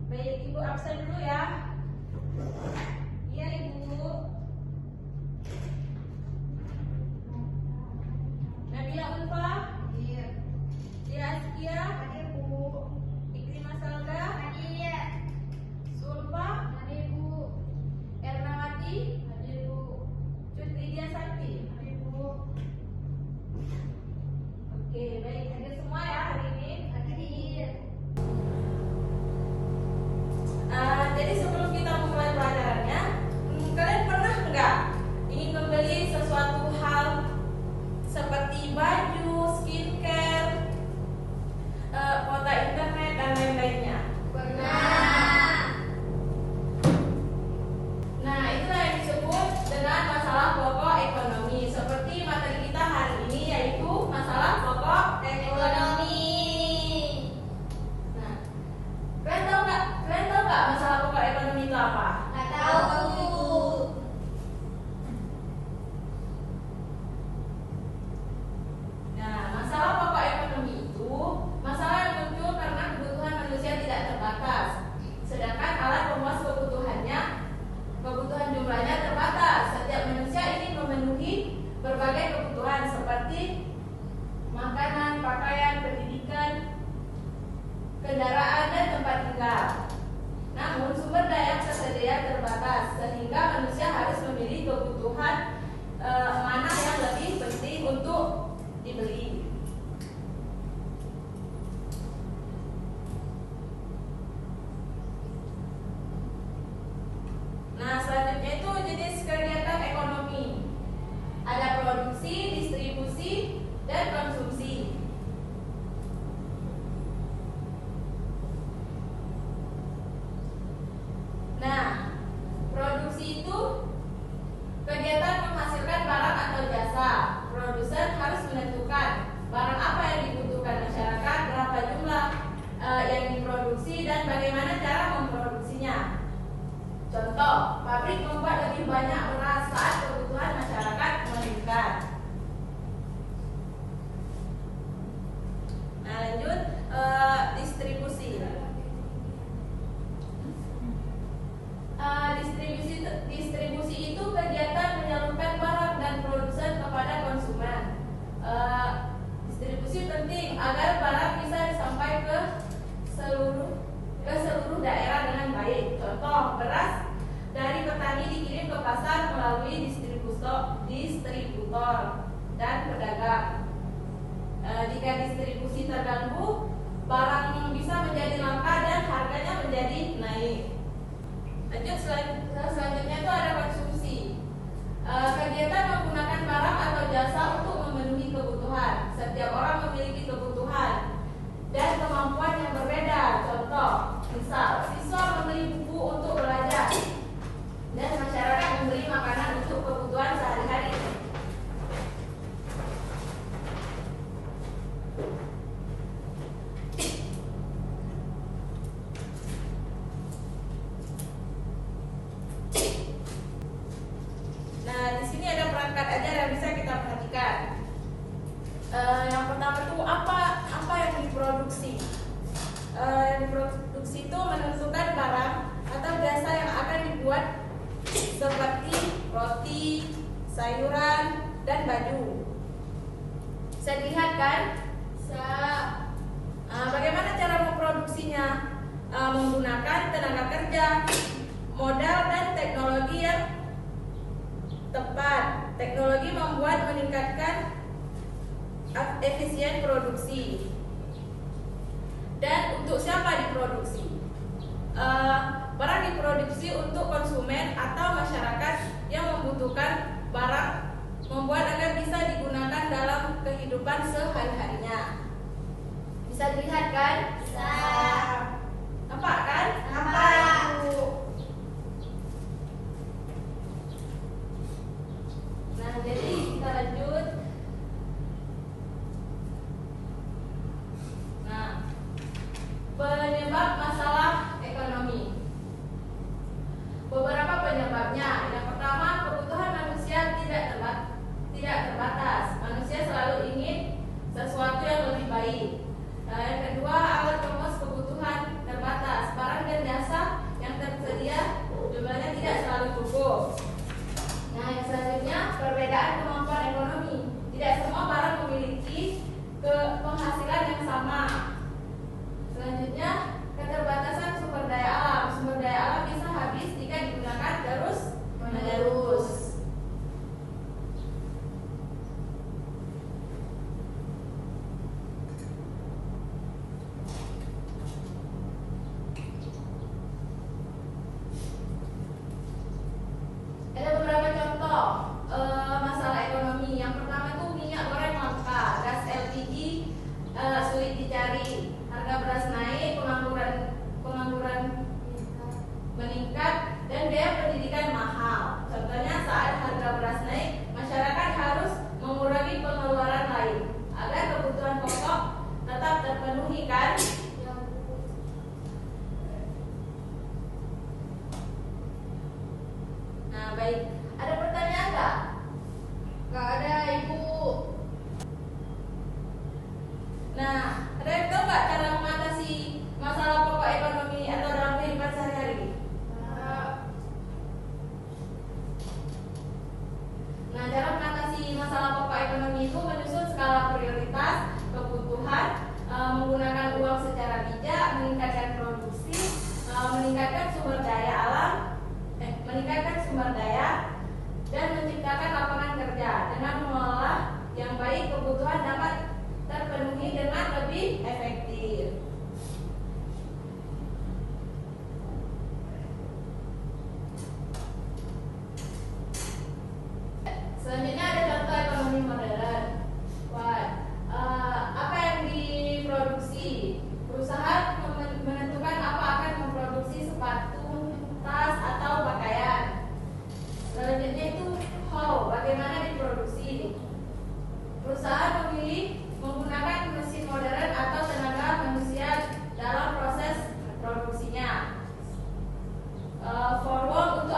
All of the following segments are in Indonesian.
Baik, Ibu absen dulu ya. Iya, Ibu. Nabila Ulfa? Iya. Dira Askia? Hadir, Bu. Ikrimah Salga? Hadir. Sulfa? Hadir, Bu. Ernawati? Hadir, Bu. Cut Lydia Santi? Hadir, Bu. Oke, baik. Hadir semua ya hari ini? Hadir. Jadi sebelum kita memulai pelajarannya, kalian pernah nggak ingin membeli sesuatu hal seperti baju, skincare, kuota internet dan lain-lainnya? Pernah. Nah, itulah yang disebut dengan masalah pokok ekonomi. Seperti materi kita hari ini, yaitu masalah pokok ekonomi. Nah, kalian tahu nggak masalah pokok ekonomi itu apa? Nggak tahu. Nah, masalah pokok ekonomi itu masalah yang muncul karena kebutuhan manusia tidak terbatas, sedangkan alat pemuas kebutuhan jumlahnya terbatas. Setiap manusia ingin memenuhi berbagai kebutuhan seperti makanan, pakaian, pendidikan, kendaraan, dan tempat tinggal. Namun sumber daya tersedia terbatas, sehingga manusia harus memilih kebutuhan mana yang lebih penting untuk dibeli. Nah, selanjutnya itu jenis kegiatan ekonomi. Ada produksi, distribusi, dan konsumsi. Nah, produksi itu kegiatan menghasilkan barang atau jasa. Produsen harus menentukan barang apa yang dibutuhkan masyarakat, berapa jumlah yang diproduksi, dan bagaimana cara memproduksinya. Contoh, pabrik membuat lebih banyak beras saat kebutuhan masyarakat meningkat. Nah, lanjut distribusi. Distribusi itu kegiatan menyalurkan barang dan produsen kepada konsumen. Distribusi penting agar barang bisa sampai ke seluruh daerah dengan baik. Contoh, beras dari petani dikirim ke pasar melalui distributor dan pedagang. Jika distribusi terganggu, barang bisa menjadi langka dan harganya menjadi naik. Lanjut, selanjutnya itu ada konsumsi. Kegiatan menggunakan barang atau jasa untuk memenuhi kebutuhan. Setiap orang memiliki kebutuhan dan kemampuan yang berbeda. Contoh, misal siswa membeli buku untuk belajar dan masyarakat membeli makanan untuk kebutuhan sehari-hari. Nah, di sini ada perangkat ajar yang bisa kita perhatikan. Yang pertama itu apa yang diproduksi? Yang diproduksi itu menentukan barang atau jasa yang akan dibuat seperti roti, sayuran, dan baju. Bisa dilihat kan? Bagaimana cara memproduksinya? Menggunakan tenaga kerja, modal, dan teknologi yang tepat. Teknologi membuat meningkatkan efisien produksi. Dan untuk siapa diproduksi? Barang diproduksi untuk konsumen atau masyarakat yang membutuhkan barang, membuat agar bisa digunakan dalam kehidupan sehari-harinya. Bisa dilihat kan? Bisa. Nampak kan? Nampak. Nah, jadi kita lanjut. Nah, penyebab masalah ekonomi. Beberapa penyebabnya. Yang pertama, kebutuhan manusia tidak terbatas. Manusia selalu ingin sesuatu yang lebih baik. Nah, yang kedua, alat pemenuh kebutuhan terbatas. Barang dan jasa yang tersedia jumlahnya tidak selalu cukup. Nah, yang selanjutnya, perbedaan kemampuan ekonomi. Tidak semua barang memiliki penghasilan yang sama. Selanjutnya, keterbatasan sumber daya alam. Sumber daya alam bisa habis jika digunakan terus menerus. Ada beberapa contoh masalah ekonomi. Yang pertama itu minyak goreng langka, gas LPG sulit dicari, harga beras naik, pengangguran meningkat, dan biaya pendidikan mahal. Contohnya saat harga beras naik, masyarakat harus mengurangi pengeluaran lain agar kebutuhan pokok tetap terpenuhi kan? Nah, baik. Ada pertanyaan nggak? Nggak ada, Ibu. Nah, ada yang tahu nggak cara mengatasi masalah pokok ekonomi atau dalam kehidupan sehari-hari? Nah, cara mengatasi masalah pokok ekonomi itu menyusun skala prioritas kebutuhan, menggunakan uang secara bijak, meningkatkan produksi, meningkatkan sumber daya, dan menciptakan lapangan kerja. Dengan mengelola yang baik, kebutuhan dapat terpenuhi dengan lebih efektif. Selanjutnya ada contoh ekonomi modern. Apa yang diproduksi? Perusahaan menentukan apa akan memproduksi sepatu, tas, atau pakaian. Selanjutnya itu how, bagaimana diproduksi. Perusahaan memilih menggunakan mesin modern atau tenaga manusia dalam proses produksinya. Forward,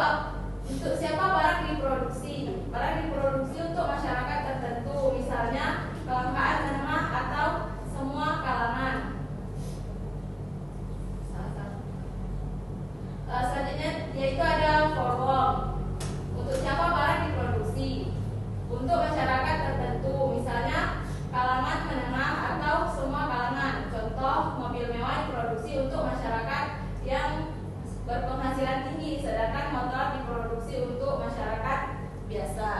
untuk siapa barang diproduksi? Barang diproduksi untuk masyarakat tertentu, misalnya kelangkaan menengah atau semua kalangan. Selanjutnya yaitu ada forward. Untuk siapa barang diproduksi? Untuk masyarakat tertentu, misalnya kalangan menengah atau semua kalangan. Contoh, mobil mewah diproduksi untuk masyarakat yang berpenghasilan tinggi, sedangkan motor diproduksi untuk masyarakat biasa.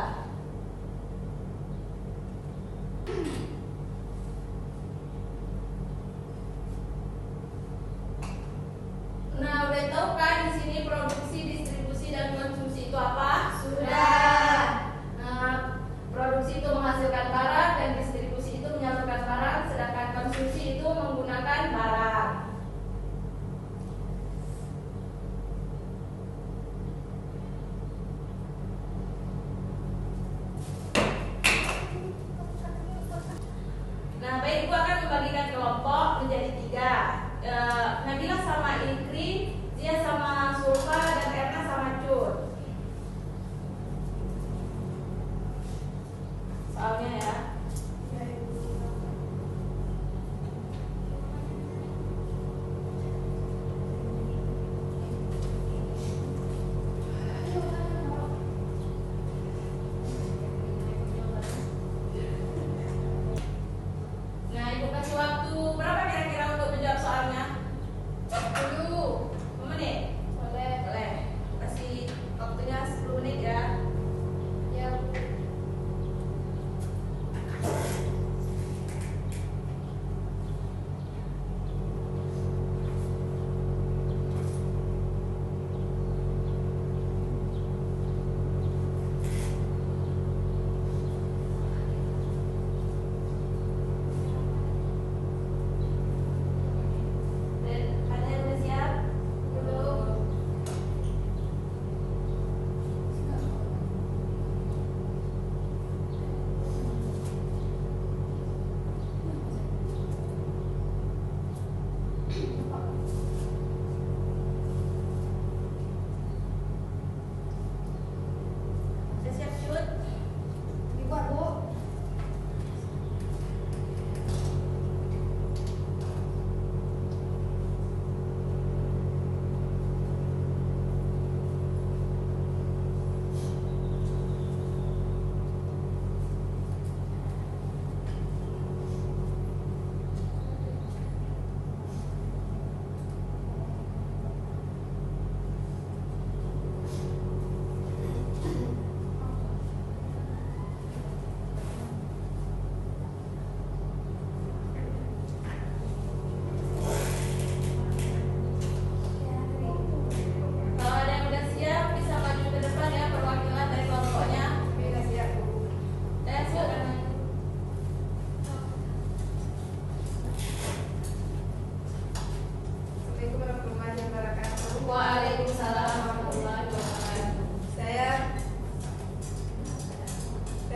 Nah, udah tahu kan di sini produksi, distribusi, dan konsumsi itu apa? Sudah. Nah, produksi itu menghasilkan barang dan distribusi itu menyalurkan barang, sedangkan konsumsi itu menggunakan barang.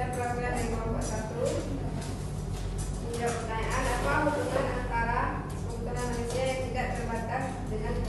Ada perwakilan dari kelompok 1 menjawab pertanyaan, apa hubungan antara kebutuhan manusia yang tidak terbatas dengan